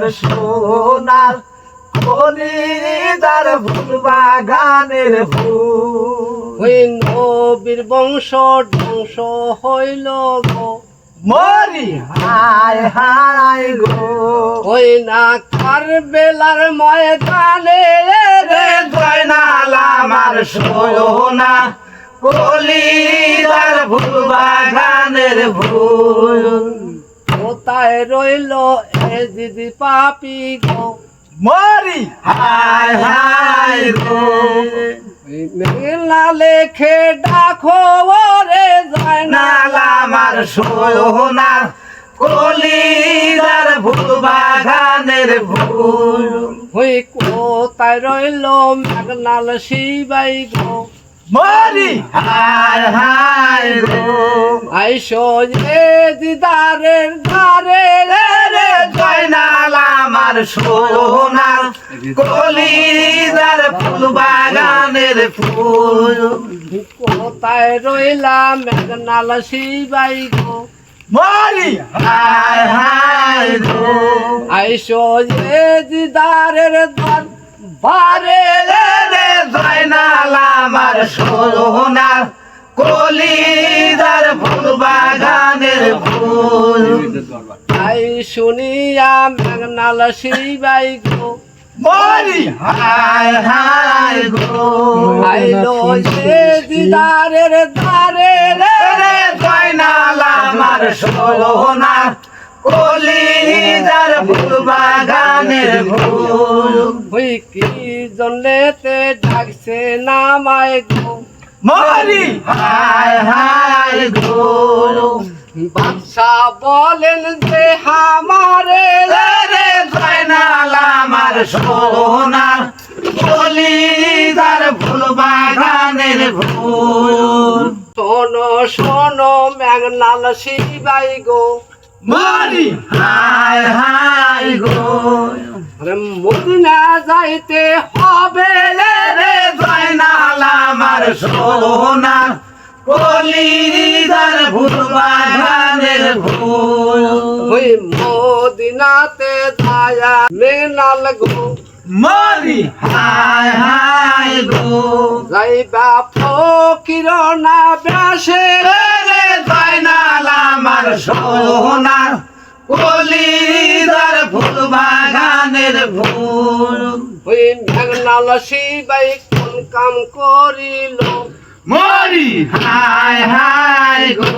আমার সোনার কলিজার ফুল বাগানের ফুল। ওই নবীর বংশ ধ্বংস হইল গো মরি হায় হায় গো। ওই না কারবেলার ময়দানে রে জয়নাল আমার সোনা কলিজার ফুল বাগানের ফুল। কোথায় রইল এ দিদি পাপি গো মরি হায় হায় গো। মেলা লেখে ডাকো রে জয়নাল আমার সোনা কলিজার ফুল বাগানের ফুল। ওই কোথায় রইল মেঘনাল শিবাই গো মরি হায় হায় গো। আইসো যে দিদারের ধারে রে জয়নাল আমার সোনা কলিজার ফুল বাগানের ফুল। কোথায় রইলাম মেঘনাল শিবাই গো মরি হায় হায় গো। আইসো যে দিদারের ধারে রে জয়নাল আমার সোনা কলিজার ফুল বাগানের ফুল। তাই শুনিয়া মেঘনাল শিবাই গো মরি হায় হায় গো। আইলো যে দিদারের ধারে রে জয়নাল আমার সোনা কলিজার ফুল বাগানের ফুল। ওই কি জন্যেতে ডাকছে নামায় গো মরি হায় হায় গো। বাদশা বলেন যে আমারে রে জয়নাল আমার সোনা কলিজার ফুল বাগানের ফুল। শোনো শোনো মেঘনাল শিবাই গো মরি হায় হায় গো। আরে মদিনা যাইতে হবে রে জয়নাল আমার সোনা কলিজার ফুল বাগানের ফুল। ওই মদিনাতে ছায়া মেঘনাল গো মরি হায় হায় গো। যাইবা ফকির না ব্যাসে রে জয়নাল আমার সোনা কলিজার ফুল বাগানের ফুল। ওই মেঘনাল শিবাই কোন কাম করিল মরি হায় হায় গো।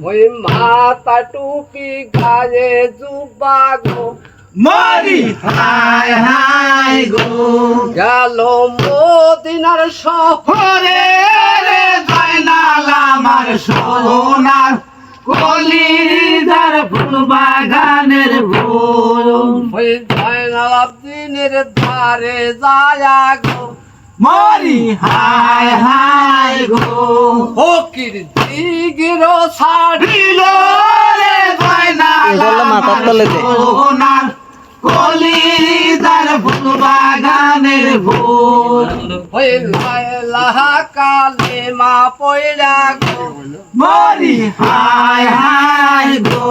ওই মাথা টুপি গায়ে জুব্বা গো মরি হায় হায় গো। গেল মদিনার শহরে রে জয়নাল আমার সোনা কলিজার ফুল বাগানের ফুল। ওই জয়নাল আব্দিনের ধারে যায়া গো মরি হায় হায় গো। ফকির দিগির ছাড়িল রে জয়নাল আমার সোনা কলিজার ফুল বাগানের ফুল। ওই লাহা কালে মা পয়রা গো মরি হায় হায় গো।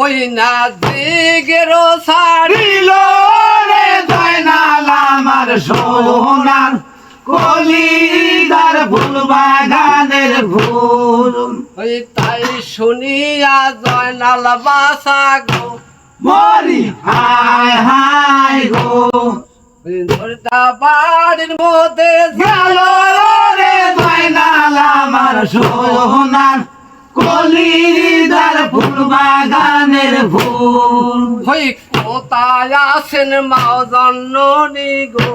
ওই না দিগির ছাড়িল রে জয়নাল আমার সোনা কলিজার ফুল বাগানের ফুল। ওই তাই শুনিয়া জয়নাল বাসা গো মরি হায় হায় গো। ওই ধরতা বাড়ির মধ্যে গেল রে জয়নাল আমার সোনা কলিজার ফুল বাগানের ফুল। ওই কোথায় আছেন মাও জন্ননী গো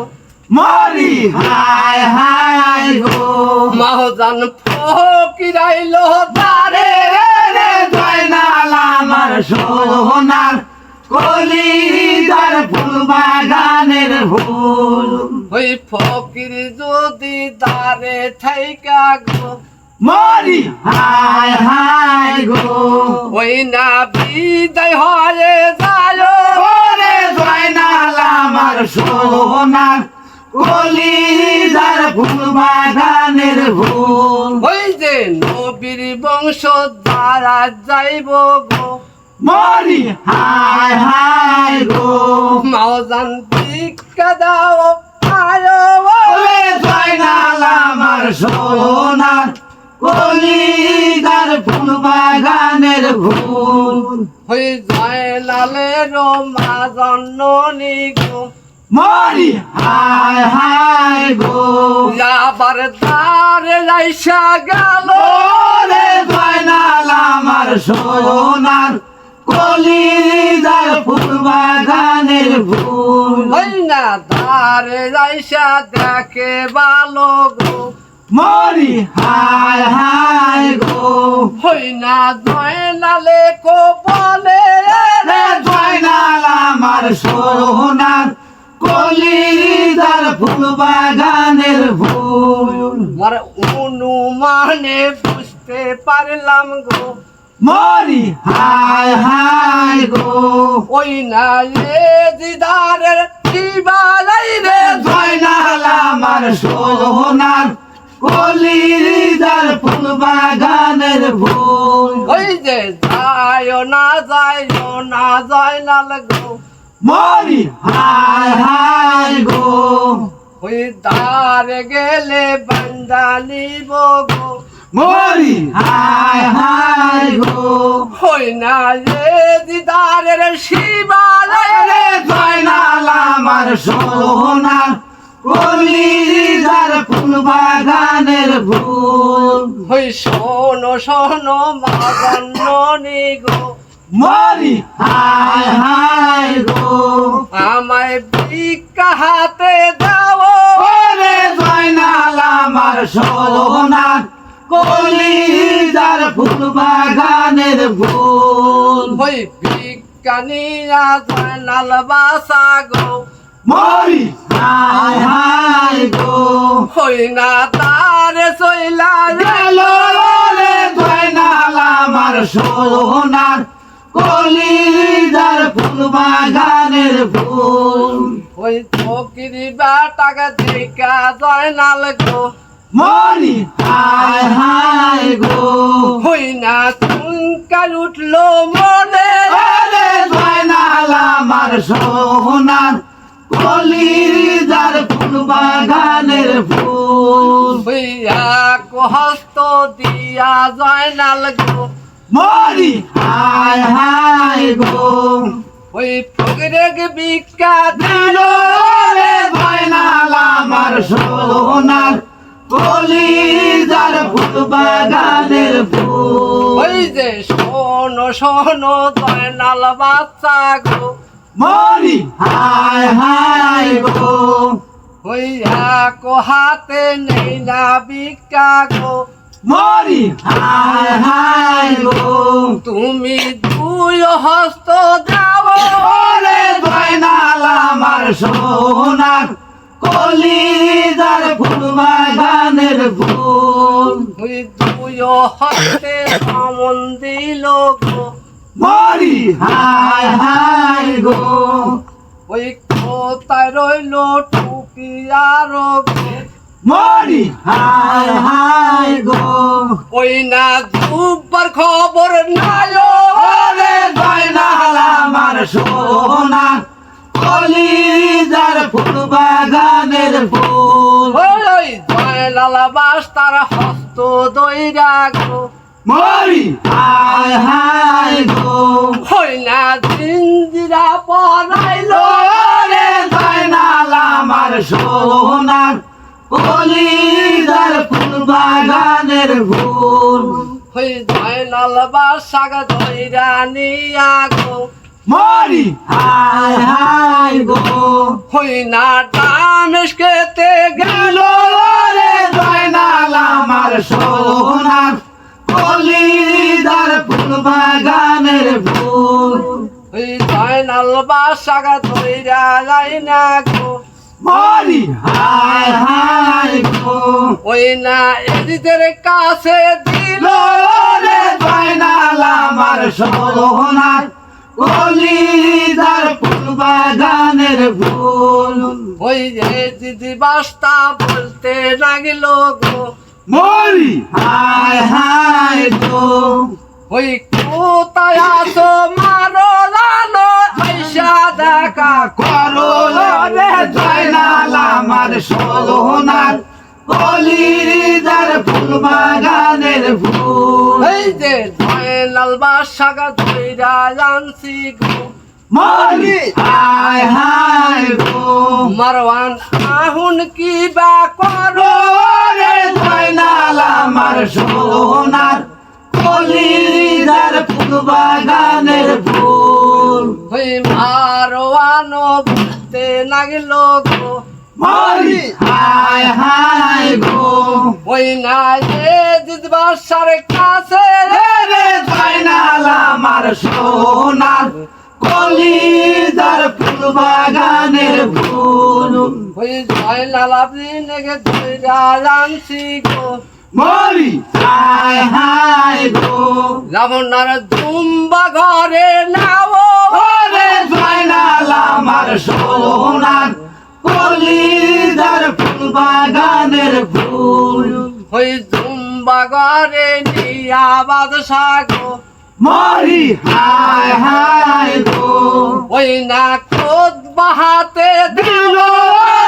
মরি হায় হায় গো। মাহজান ফকিরাইল তারে রে জয়নাল আমার সোনা কলিজার ফুল বাগানের ফুল। ওই ফকির যদি দারে থাইকা গো মরি হায় হায় গো। ওই না বিদায় হয়ে যায় ওরে জয়নাল আমার সোনা কলিজার ফুল বাগানের ফুল। ওই যে নবীর বংশ দ্বারা যাইব গো মরি হায় হায় গো মাওজান ভিক্ষা দাও আয়ো ওরে জয়নাল আমার সোনার কলিদার ফুল বাগানের ফুল ওই জয়নালের মা জননী গো মরি হায় হায় গো আবার দ্বারে লাইসা গেল ওরে জয়নাল আমার সোনার কলিদার ফুল বাগানের ফুল ওই না দ্বারে লাইসা দেখে ভালো গো মরি হায় হায় গো হই না জয়নালে কো বলে রে জয়নাল আমার সোনার কলিদার ফুল বাগানের ফুল আমার অনুমানে বুঝতে পারলাম গো মরি হায় হায় গো ওই না এ দিদারের দিবালাই রে জয়নাল আমার সোনার কলিদার ফুল বাগানের ফুল ওই যে যায় না জয়নাল গো মরি হায় হায় গো ওই দ্বারে গেলে বান্দালিব গো মরি হায় হায় গো হই না এ দিদারের শিবালাই রে জয়নাল আমার সোনার কলিদার ফুল বাগানের ফুল ওই শোনো শোনো মা জননী গো মরি হায় হায় গো আমায় ভিক্ষা হাতে দাও ওরে জয়নাল আমার সোনার কলিদার ফুল বাগানের ফুল ওই ভিক্ষা নিয়া জয়নাল বাসা গো মরি হায় হায় গো হই না তারে চইলা গেল রে জয়নাল আমার সোনার কলিদার ফুল বাগানের ফুল ওই ফকিরি বেটাকে দেখা জয়নাল গো মরি হায় হায় গো হই না চুনকাল উঠলো মনে ওরে জয়নাল আমার সোনার কলিদার ফুল বাগানের ফুল ওই এক হস্ত দিয়া জয়নাল গো মরি হায় হায় গো ওই ফকিরে ভিক্ষা দিল রে জয়নাল আমার সোনার কলিদার ফুল বাগানের ফুল ওই যে শোনো শোনো জয়নাল বাচ্চা গো মরি হায় হায় গো ওই এক হাতে নেই না ভিক্ষা গো মরি হায় হায় গো তুমি দুই হস্ত দাও ওরে জয়নাল আমার সোনার কলিদার ফুল বাগানের ফুল ওই দুই হস্তে আমন দিল গো মরি হায় হায় গো ওই কোথায় রইল টুপি আর গো মরি হায় হায় গো ওই না দুবার খবর নাই ওরে জয়নাল আমার সোনার কলিদার ফুল বাগানের ফুল ওই জয়নাল বাস তার হস্ত দইরা গো মরি হায় হায় গো হই না জিঞ্জিরা পরাইল ওরে জয়নাল আমার সোনার কলিদার ফুল বাগানের ফুল হই জয়নাল বাস সাগা দইরা নিয়া গো মরি হায় হায় গো হই না দামেশ খেতে গেল গেল রে জয়নাল আমার সোনার কলিদার ফুল বাগানের ফুল ওই জয়নাল বাস সাগা দইরা যাই না গো মরি হায় হায় গো ওই না এদিদের কাছে দিল রে জয়নাল আমার সোনার কলিদার ফুল বাগানের ফুল ওই যে দিদি বাস্তা বলতে লাগিল গো মরি হায় হায় গো ওই কোথায় আছো মা সোনার কলিজার ফুল বাগানের ফুল এই যে জয়নাল বাদশাকে ধইরা আনছি গো মরি হায় হায় গো মারওয়ান আহুন কি বা করো রে জয়নাল আমার সোনার কলিজার ফুল বাগানের ফুল ওই মারওয়ান বুঝতে লাগিল গো মরি হায় হায় গো ওই না যে দিদবাসার কাছে রে জয়নাল আমার সোনার কলিজার ফুল বাগানের ফুল ওই জয়নাল আপনিকে ধইরা আনছি গো মরি হায় হায় গো রাবণার দুম্বা ঘরে নাও ওরে জয়নাল আমার সোনার কলিজার ফুল বাগানের ফুল ওই দুম্বা ঘরে নিয়া বাদশা গো মরি হায় হায় গো ওই না খোদ বাহাতে দিল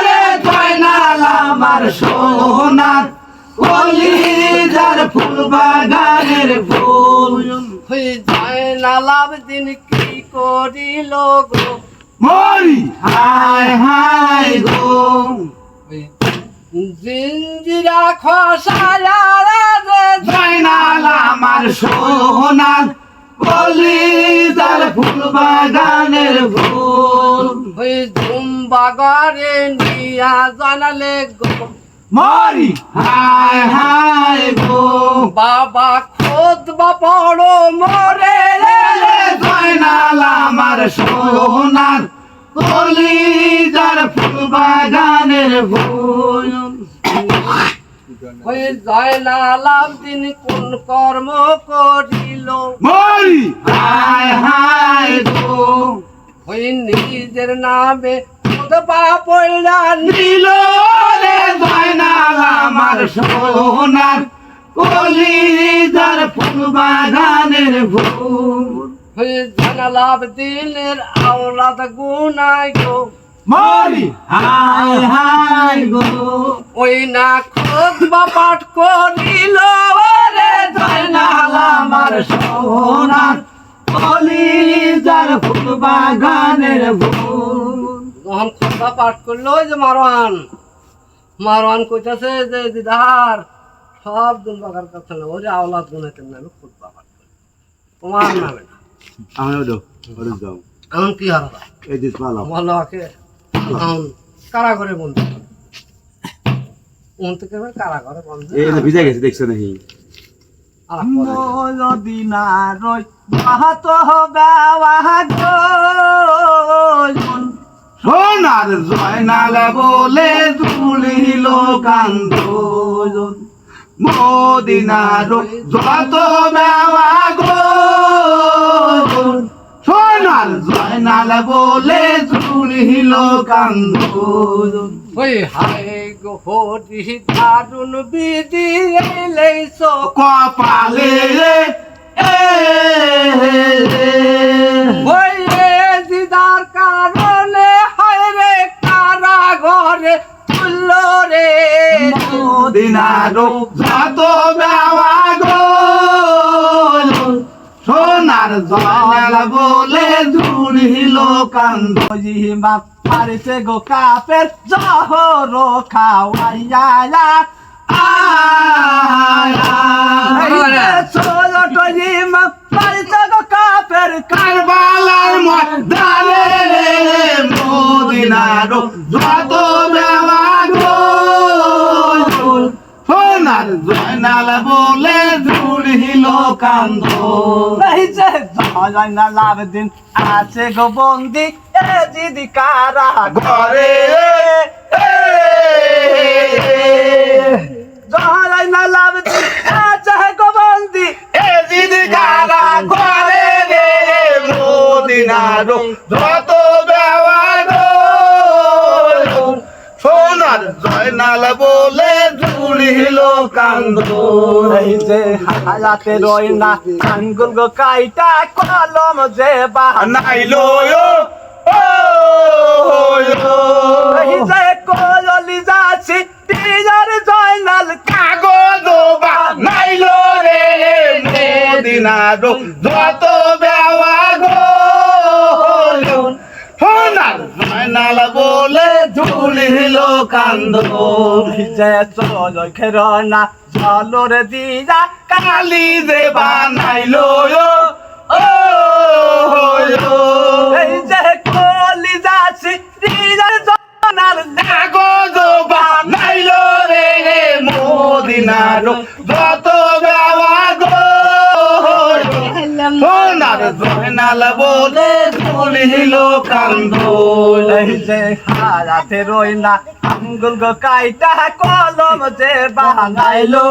রে জয়নাল আমার সোনার কলিজার ফুল বাগানের ফুল ওই জয়নাল আবদিন কি করিল গো মরি হায় হায় গো ওই জিঞ্জিরা খসায়া রে জয়নাল আমার সোনার কলিজার ফুল বাগানের ফুল ওই দুম্বা ঘরে নিয়া জানালে গো মরি হায় হায় গো বাবা খোদ বা পড়ো মরে রে জয়নাল আমার সোনার কলিজার ফুল বাগানের ফুল ওই জয়নাল আবদিন কোন কর্ম করিল মরি হায় হায় গো ওই নিজের নামে খোদ বা পড়া নীল রে জয়নাল আমার সোনার কলিজার ফুল বাগানের ফুল ওই জয়নাল আবদিনের আওলাদ গুনায় গো মরি হায় হায় গো ওই না খোদ বা পাঠ করিল রে জয়নাল আমার সোনার কলিজার ফুল বাগানের ফুল যখন খোদা পাঠ করলো ওই যে মারওয়ান কইতাছে যে দিদার সব দিন বাগার কাছে না ওই যে আওলাদ গুনাইতেন নামে খুতবা পাঠ করলো তোমার নামে না আমি ওটা ওটা যাও এখন কি হারাবা এই দিস পালাম মল্লাকে এখন কারাগারে বন্দি উন থেকে কারাগারে বন্দি এই না ভিজে গেছে দেখছো নাকি আলাপ করে। নদিনারই বাহাত বাবা সোনার জয়নাল বলে তুলিল কান্দ মদিনার যত বাবা গো সোনার জয়নাল বলে তুলিল কান্দ ওই হায় গো হরি দারুণ বিধি এলেইছো কপালে ওই রে দিদার কারণে হায় রে কারাগারে তুললো রে মদিনার যত বাবা গো সোনার জয়নাল বলে জুড়িল কান্দ জিমা পারিছে গো কাপের জহর খাওয়াইয়া ছোট জিমা পারিছে গো কাপের কারবালার ময়দানে মদিনার যত বাবা গো সোনার জয়নাল বলে জুড়িল কান্দ রহিছে জয়না লাভ দিন আছে গো বন্দি এ দিদি কারা ঘরে জয়না লাভ দিন আছে গো বন্দি এজিদ কারা ঘরে রে মদিনার যত বাবা গো সোনার জয়নাল বলে জুড়িল কান্দ রহিছে হায়াতে রই না আঙ্গুল গো কাইটা কলম যে বাহানা নাইলো রহিছে রহিছে কললি যা মদিনার যত বেওয়া গো সোনার জয়নাল বলে ঝুলিল কান্দ যে চোখের না জলর দিয়া কালি যে বানাইলো এই যে কলি যাচ্ছি দিদার জনার কাগজ বানাইলো রে মদিনার যত বেওয়া গো সোনার জয়নাল বলে ঝুলিল কান্দ এই যে হারাতে রই না আঙ্গুল গো কাইটা কলম যে বানাইলো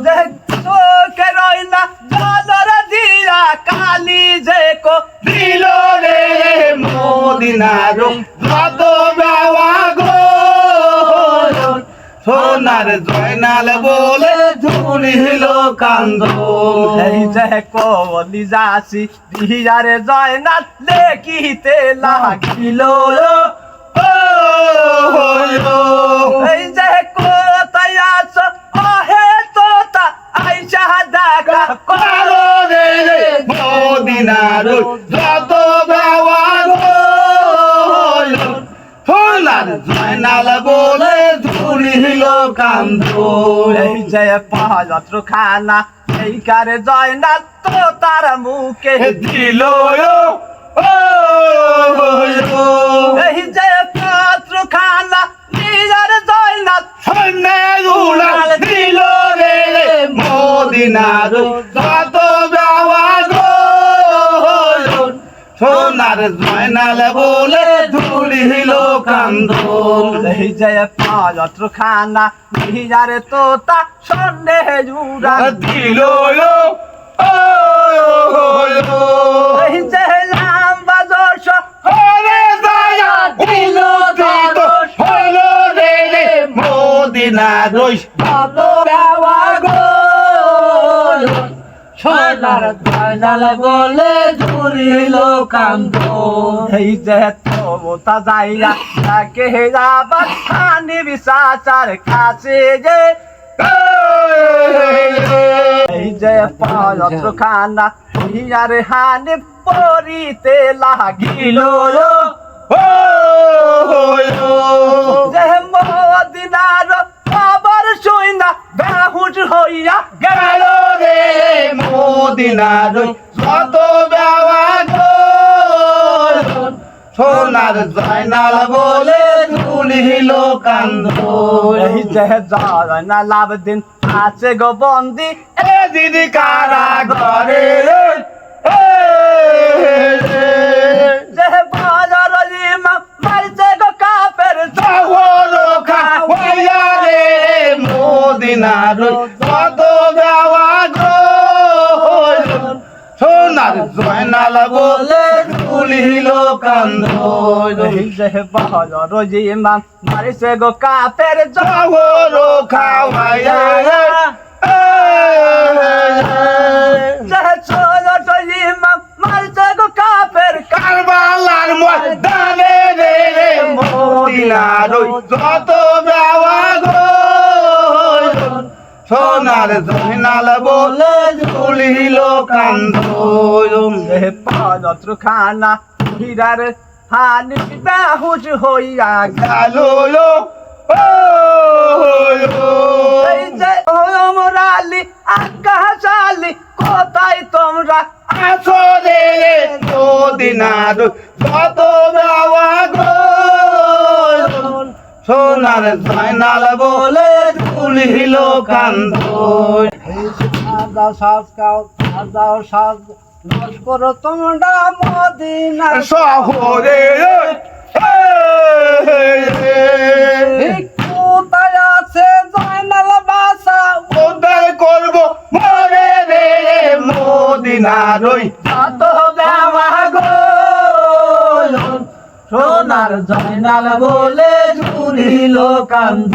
যে চোখে রই না জলর দিয়া কালি যে কো দিল রে মদিনার যত বেওয়া গো সোনার জয়নাল বলে ঝুলিল কান্দ এই যে কলি যাচ্ছি দিয়ারে জয়নাথ লেখিতে লাগিল এই যে কোথায় আছো হে তোতা আইসা দেখা কালো রে মদিনার যত বেওয়া গো সোনার জয়নাল বলে ঝুলিল কান্দ এই যে পাত্র খানা এই কারে জয়নাথ তো তার মুখে দিল এই যে পাত্র খানা নিজের জয়নাথ সন্নে উড়াল দিল রে মদিনার যত বেওয়া গো সোনার জয়নাল বলে ঝুলিল কান্দ এই যে পাত্র খানা নিজের তোতা সন্দেহ জুড়া দিল এই যে লাম্বা জোশ হরে দয়া দিল হল রে মদিনার যত বেওয়া গো সোনার জয়নাল বলে ঝুলিল কান্দ এই যে তোতা যাইয়া তাকে যাবার খানি বিচার কাছে যে এই যে পাত্র খানা হিয়ার হানি পরিতে লাগিল যে মদিনার খবর শুইনা বেহুশ হইয়া গেল রে মদিনার যত বেওয়া গো সোনার জয়নাল বলে ঝুলিল কান্দ এই যে না লাভ দিন আছে গো বন্দি এ দিদি কারা ঘরে যে বাজার ইমাম মারছে গো কাফের খাওয়াইয়া রে মদিনার যত বেওয়া গো সোনার জয়নাল বলে ঝুলিল কান্দ এই যে বাজার ইমাম মারছে গো কাফের খাওয়াইয়া যে ছোট ইমাম মারছে গো কাফের কারবালার ময়দানে রে মদিনার যত বেওয়া গো সোনার জয়নাল বলে ঝুলিল কান্দ যে পাত্র খানা হীরার হানি বেহুশ হইয়া গেল এই যে ওমরালি আকাশ আলী কোথায় তোমরা আছো রে মদিনার যত বেওয়া গো সোনার জয়নাল বলে ঝুলিল কান্দ করো তোমরা মদিনার শহরে কোথায় আছে জয়নাল বাসা উদ্ধার করব মরে রে মদিনার যত বেওয়া গো সোনার জয়নাল বলে ঝুলিল কান্দ